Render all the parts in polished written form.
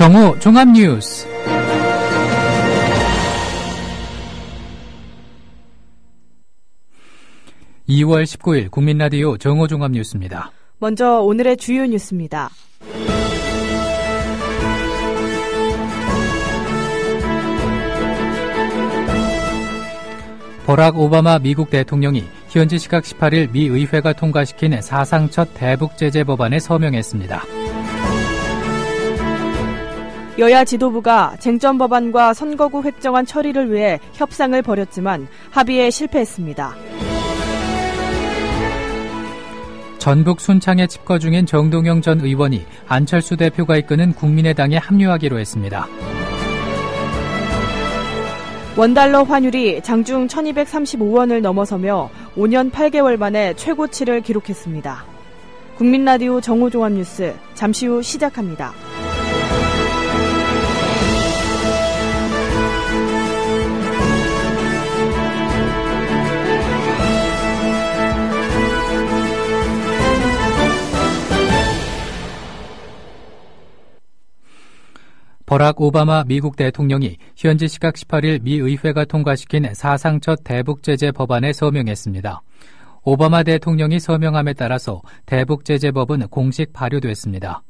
정오 종합뉴스. (2월 19일) 국민라디오 정오 종합뉴스입니다. 먼저 오늘의 주요 뉴스입니다. 버락 오바마 미국 대통령이 현지 시각 18일 미 의회가 통과시킨 사상 첫 대북 제재 법안에 서명했습니다. 여야 지도부가 쟁점 법안과 선거구 획정안 처리를 위해 협상을 벌였지만 합의에 실패했습니다. 전북 순창에 집거 중인 정동영 전 의원이 안철수 대표가 이끄는 국민의당에 합류하기로 했습니다. 원달러 환율이 장중 1235원을 넘어서며 5년 8개월 만에 최고치를 기록했습니다. 국민라디오 정오종합뉴스 잠시 후 시작합니다. 버락 오바마 미국 대통령이 현지 시각 18일 미 의회가 통과시킨 사상 첫 대북 제재 법안에 서명했습니다. 오바마 대통령이 서명함에 따라서 대북 제재법은 공식 발효됐습니다.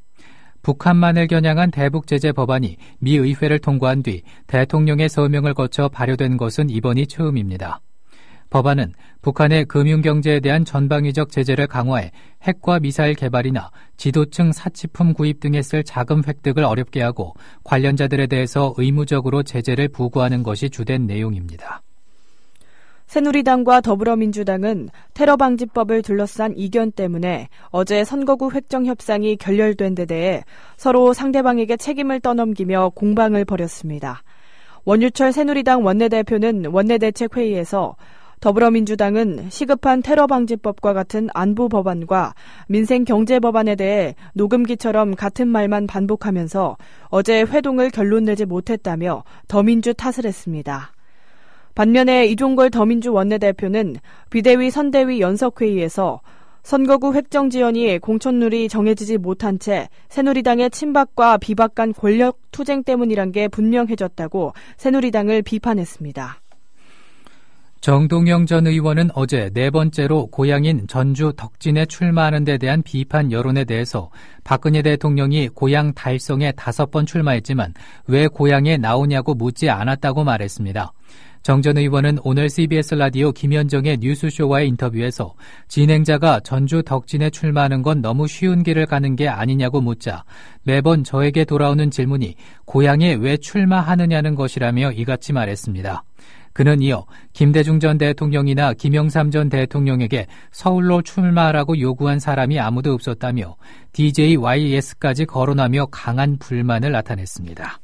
북한만을 겨냥한 대북 제재 법안이 미 의회를 통과한 뒤 대통령의 서명을 거쳐 발효된 것은 이번이 처음입니다. 법안은 북한의 금융경제에 대한 전방위적 제재를 강화해 핵과 미사일 개발이나 지도층 사치품 구입 등에 쓸 자금 획득을 어렵게 하고 관련자들에 대해서 의무적으로 제재를 부과하는 것이 주된 내용입니다. 새누리당과 더불어민주당은 테러방지법을 둘러싼 이견 때문에 어제 선거구 획정 협상이 결렬된 데 대해 서로 상대방에게 책임을 떠넘기며 공방을 벌였습니다. 원유철 새누리당 원내대표는 원내대책회의에서 더불어민주당은 시급한 테러방지법과 같은 안보 법안과 민생경제법안에 대해 녹음기처럼 같은 말만 반복하면서 어제 회동을 결론내지 못했다며 더민주 탓을 했습니다. 반면에 이종걸 더민주 원내대표는 비대위 선대위 연석회의에서 선거구 획정 지연이 공천룰이 정해지지 못한 채 새누리당의 친박과 비박 간 권력 투쟁 때문이란 게 분명해졌다고 새누리당을 비판했습니다. 정동영 전 의원은 어제 네 번째로 고향인 전주 덕진에 출마하는 데 대한 비판 여론에 대해서 박근혜 대통령이 고향 달성에 5번 출마했지만 왜 고향에 나오냐고 묻지 않았다고 말했습니다. 정 전 의원은 오늘 CBS 라디오 김현정의 뉴스쇼와의 인터뷰에서 진행자가 전주 덕진에 출마하는 건 너무 쉬운 길을 가는 게 아니냐고 묻자 매번 저에게 돌아오는 질문이 고향에 왜 출마하느냐는 것이라며 이같이 말했습니다. 그는 이어 김대중 전 대통령이나 김영삼 전 대통령에게 서울로 출마하라고 요구한 사람이 아무도 없었다며 DJYS까지 거론하며 강한 불만을 나타냈습니다.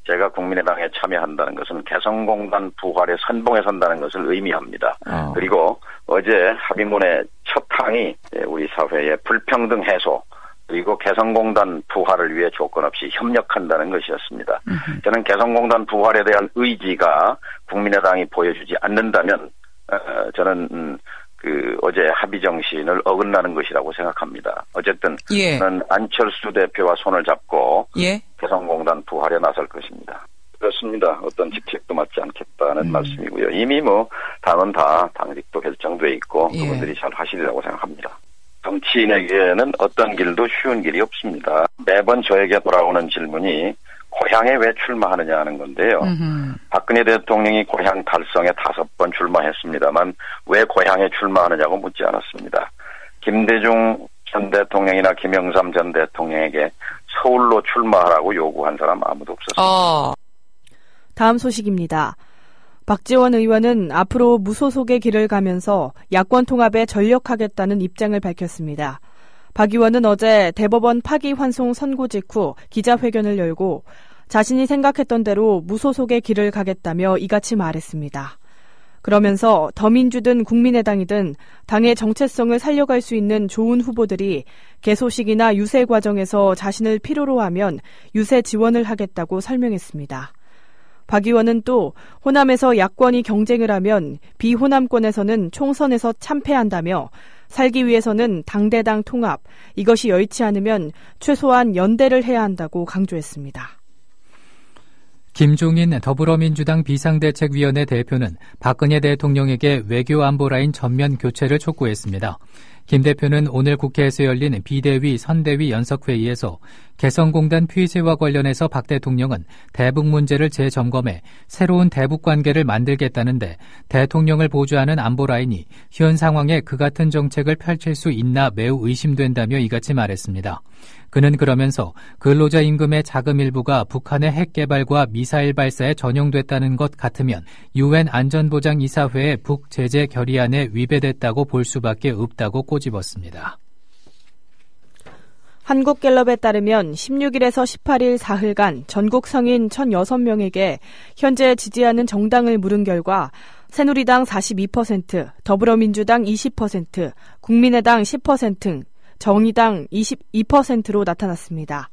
제가 국민의당에 참여한다는 것은 개성공단 부활의 선봉에 선다는 것을 의미합니다. 그리고 어제 합의문의 첫 항이 우리 사회의 불평등 해소 그리고 개성공단 부활을 위해 조건 없이 협력한다는 것이었습니다. 저는 개성공단 부활에 대한 의지가 국민의당이 보여주지 않는다면 저는 어제 합의 정신을 어긋나는 것이라고 생각합니다. 어쨌든 저는 안철수 대표와 손을 잡고 개성공단 부활에 나설 것입니다. 그렇습니다. 어떤 직책도 맡지 않겠다는 말씀이고요. 이미 당은 다 당직도 결정돼 있고 그분들이 잘 하시리라고 생각합니다. 정치인에게는 어떤 길도 쉬운 길이 없습니다. 매번 저에게 돌아오는 질문이 고향에 왜 출마하느냐 하는 건데요. 박근혜 대통령이 고향 달성에 5번 출마했습니다만 왜 고향에 출마하느냐고 묻지 않았습니다. 김대중 전 대통령이나 김영삼 전 대통령에게 서울로 출마하라고 요구한 사람 아무도 없었습니다. 다음 소식입니다. 박지원 의원은 앞으로 무소속의 길을 가면서 야권 통합에 전력하겠다는 입장을 밝혔습니다. 박 의원은 어제 대법원 파기환송 선고 직후 기자회견을 열고 자신이 생각했던 대로 무소속의 길을 가겠다며 이같이 말했습니다. 그러면서 더민주든 국민의당이든 당의 정체성을 살려갈 수 있는 좋은 후보들이 개소식이나 유세 과정에서 자신을 필요로 하면 유세 지원을 하겠다고 설명했습니다. 박 의원은 또 호남에서 야권이 경쟁을 하면 비호남권에서는 총선에서 참패한다며 살기 위해서는 당대당 통합, 이것이 여의치 않으면 최소한 연대를 해야 한다고 강조했습니다. 김종인 더불어민주당 비상대책위원회 대표는 박근혜 대통령에게 외교안보라인 전면 교체를 촉구했습니다. 김 대표는 오늘 국회에서 열린 비대위 선대위 연석회의에서 개성공단 폐쇄와 관련해서 박 대통령은 대북 문제를 재점검해 새로운 대북 관계를 만들겠다는데 대통령을 보좌하는 안보라인이 현 상황에 그 같은 정책을 펼칠 수 있나 매우 의심된다며 이같이 말했습니다. 그는 그러면서 근로자 임금의 자금 일부가 북한의 핵 개발과 미사일 발사에 전용됐다는 것 같으면 UN 안전보장이사회의 북제재 결의안에 위배됐다고 볼 수밖에 없다고 꼬집었습니다. 한국갤럽에 따르면 16일에서 18일 사흘간 전국 성인 1,006명에게 현재 지지하는 정당을 물은 결과 새누리당 42%, 더불어민주당 20%, 국민의당 10%, 정의당 22%로 나타났습니다.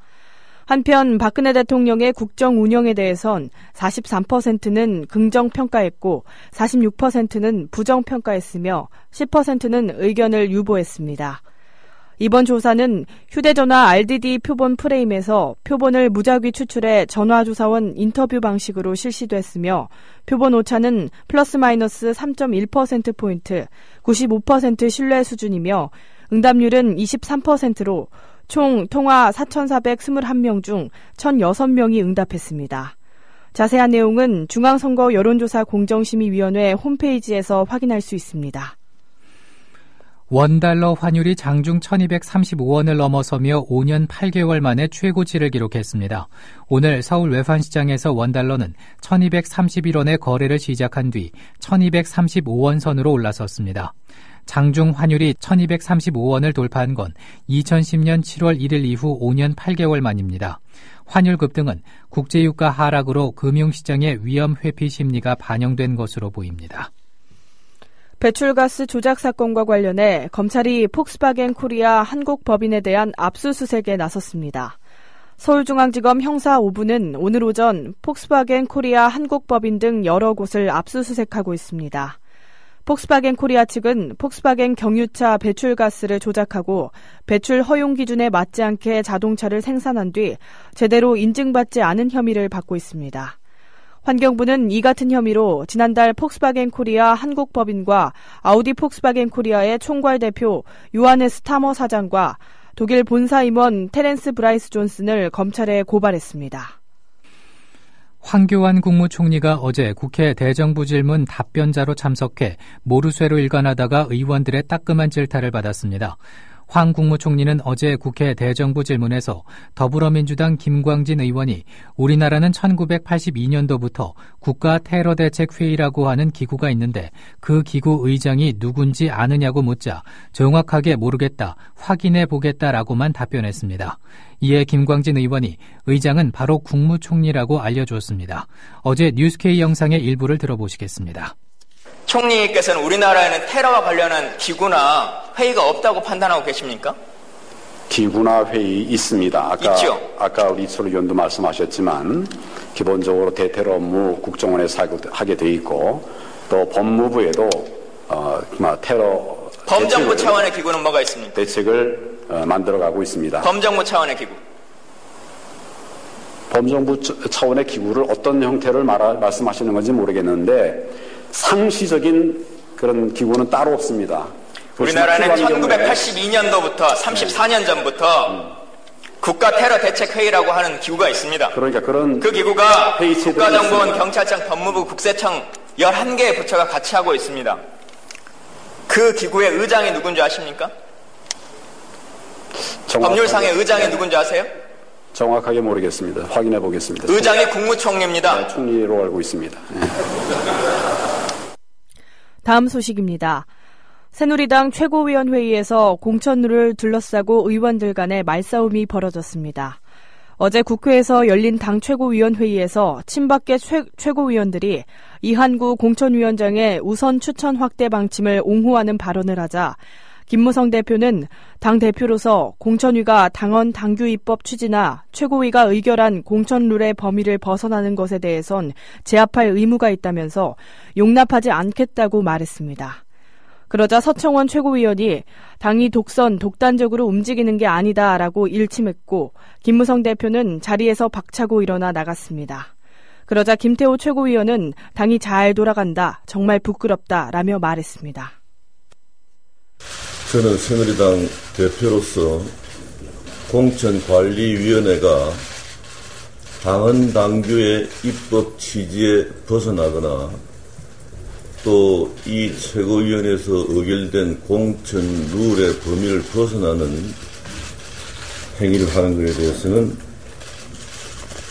한편 박근혜 대통령의 국정 운영에 대해선 43%는 긍정평가했고 46%는 부정평가했으며 10%는 의견을 유보했습니다. 이번 조사는 휴대전화 RDD 표본 프레임에서 표본을 무작위 추출해 전화조사원 인터뷰 방식으로 실시됐으며 표본 오차는 플러스 마이너스 3.1%포인트, 95% 신뢰 수준이며 응답률은 23%로 총 통화 4,421명 중 1,006명이 응답했습니다. 자세한 내용은 중앙선거 여론조사 공정심의위원회 홈페이지에서 확인할 수 있습니다. 원달러 환율이 장중 1235원을 넘어서며 5년 8개월 만에 최고치를 기록했습니다. 오늘 서울 외환시장에서 원달러는 1231원의 거래를 시작한 뒤 1235원 선으로 올라섰습니다. 장중 환율이 1235원을 돌파한 건 2010년 7월 1일 이후 5년 8개월 만입니다. 환율 급등은 국제유가 하락으로 금융시장의 위험 회피 심리가 반영된 것으로 보입니다. 배출가스 조작 사건과 관련해 검찰이 폭스바겐 코리아 한국 법인에 대한 압수수색에 나섰습니다. 서울중앙지검 형사 5부는 오늘 오전 폭스바겐 코리아 한국 법인 등 여러 곳을 압수수색하고 있습니다. 폭스바겐 코리아 측은 폭스바겐 경유차 배출가스를 조작하고 배출 허용 기준에 맞지 않게 자동차를 생산한 뒤 제대로 인증받지 않은 혐의를 받고 있습니다. 환경부는 이 같은 혐의로 지난달 폭스바겐 코리아 한국 법인과 아우디 폭스바겐 코리아의 총괄 대표 요하네스 타머 사장과 독일 본사 임원 테렌스 브라이스 존슨을 검찰에 고발했습니다. 황교안 국무총리가 어제 국회 대정부질문 답변자로 참석해 모르쇠로 일관하다가 의원들의 따끔한 질타를 받았습니다. 황 국무총리는 어제 국회 대정부 질문에서 더불어민주당 김광진 의원이 우리나라는 1982년도부터 국가테러대책회의라고 하는 기구가 있는데 그 기구 의장이 누군지 아느냐고 묻자 정확하게 모르겠다, 확인해 보겠다라고만 답변했습니다. 이에 김광진 의원이 의장은 바로 국무총리라고 알려주었습니다. 어제 뉴스K 영상의 일부를 들어보시겠습니다. 총리께서는 우리나라에는 테러와 관련한 기구나 회의가 없다고 판단하고 계십니까? 기구나 회의 있습니다. 있죠? 아까 우리 이철우 의원도 말씀하셨지만 기본적으로 대테러 업무 국정원에서 하게 돼 있고 또 법무부에도 테러 범정부 차원의 기구는 뭐가 있습니까? 대책을 만들어가고 있습니다. 범정부 차원의 기구. 범정부 차원의 기구를 어떤 형태를 말씀하시는 건지 모르겠는데 상시적인 그런 기구는 따로 없습니다. 우리나라는 1982년도부터 34년 전부터 국가 테러 대책 회의라고 하는 기구가 있습니다. 그러니까 그 기구가 국가정보원, 경찰청, 법무부, 국세청 11개의 부처가 같이 하고 있습니다. 그 기구의 의장이 누군지 아십니까? 법률상의 의장이 누군지 아세요? 정확하게 모르겠습니다. 확인해 보겠습니다. 의장이 국무총리입니다. 네, 총리로 알고 있습니다. 네. 다음 소식입니다. 새누리당 최고위원회의에서 공천룰을 둘러싸고 의원들 간의 말싸움이 벌어졌습니다. 어제 국회에서 열린 당 최고위원회의에서 친박계 최고위원들이 이한구 공천위원장의 우선 추천 확대 방침을 옹호하는 발언을 하자 김무성 대표는 당 대표로서 공천위가 당헌 당규입법 취지나 최고위가 의결한 공천룰의 범위를 벗어나는 것에 대해선 제압할 의무가 있다면서 용납하지 않겠다고 말했습니다. 그러자 서청원 최고위원이 당이 독단적으로 움직이는 게 아니다라고 일침했고 김무성 대표는 자리에서 박차고 일어나 나갔습니다. 그러자 김태호 최고위원은 당이 잘 돌아간다, 정말 부끄럽다라며 말했습니다. 저는 새누리당 대표로서 공천관리위원회가 당헌 당규의 입법 취지에 벗어나거나 또 이 최고위원회에서 의결된 공천 룰의 범위를 벗어나는 행위를 하는 것에 대해서는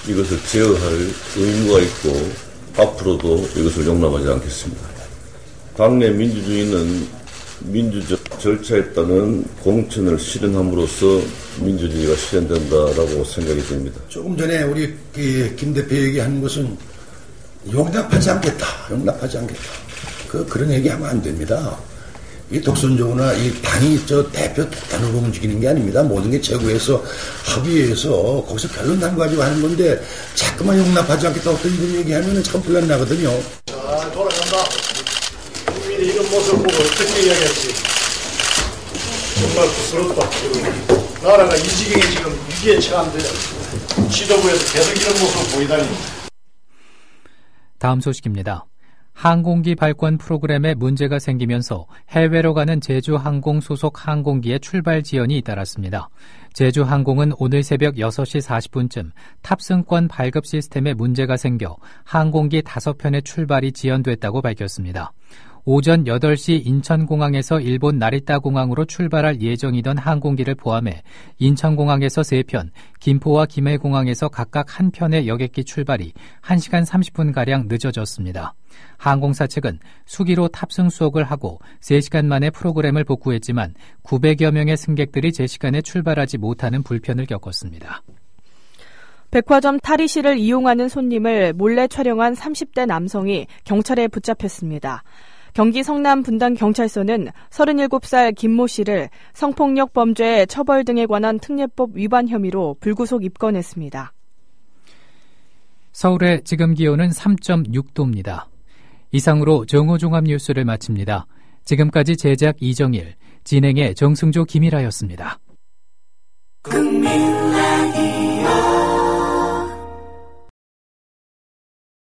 이것을 제어할 의무가 있고 앞으로도 이것을 용납하지 않겠습니다. 당내 민주주의는 민주적 절차에 따른 공천을 실현함으로써 민주주의가 실현된다라고 생각이 됩니다. 조금 전에 우리 김 대표 얘기하는 것은 용납하지 않겠다. 그런 얘기하면 안 됩니다. 이 독선적으로나 이 당이 대표 독단으로 움직이는 게 아닙니다. 모든 게 최고에서 합의해서 거기서 결론 난 가지고 하는 건데 자꾸만 용납하지 않겠다 어떤 이런 얘기하면 참 불란 나거든요. 자, 돌아간다. 국민이 이런 모습을 보고 어떻게 이야기할지 정말 부끄럽다. 나라가 이 지경에 지금 위기에 처한데 지도부에서 계속 이런 모습을 보이다니. 다음 소식입니다. 항공기 발권 프로그램에 문제가 생기면서 해외로 가는 제주항공 소속 항공기의 출발 지연이 잇따랐습니다. 제주항공은 오늘 새벽 6시 40분쯤 탑승권 발급 시스템에 문제가 생겨 항공기 5편의 출발이 지연됐다고 밝혔습니다. 오전 8시 인천공항에서 일본 나리타 공항으로 출발할 예정이던 항공기를 포함해 인천공항에서 3편, 김포와 김해공항에서 각각 1편의 여객기 출발이 1시간 30분가량 늦어졌습니다. 항공사 측은 수기로 탑승 수속을 하고 3시간 만에 프로그램을 복구했지만 900여 명의 승객들이 제 시간에 출발하지 못하는 불편을 겪었습니다. 백화점 탈의실을 이용하는 손님을 몰래 촬영한 30대 남성이 경찰에 붙잡혔습니다. 경기 성남 분당경찰서는 37살 김모 씨를 성폭력 범죄 처벌 등에 관한 특례법 위반 혐의로 불구속 입건했습니다. 서울의 지금 기온은 3.6도입니다. 이상으로 정오종합 뉴스를 마칩니다. 지금까지 제작 이정일, 진행의 정승조 김일아였습니다. 국민라디오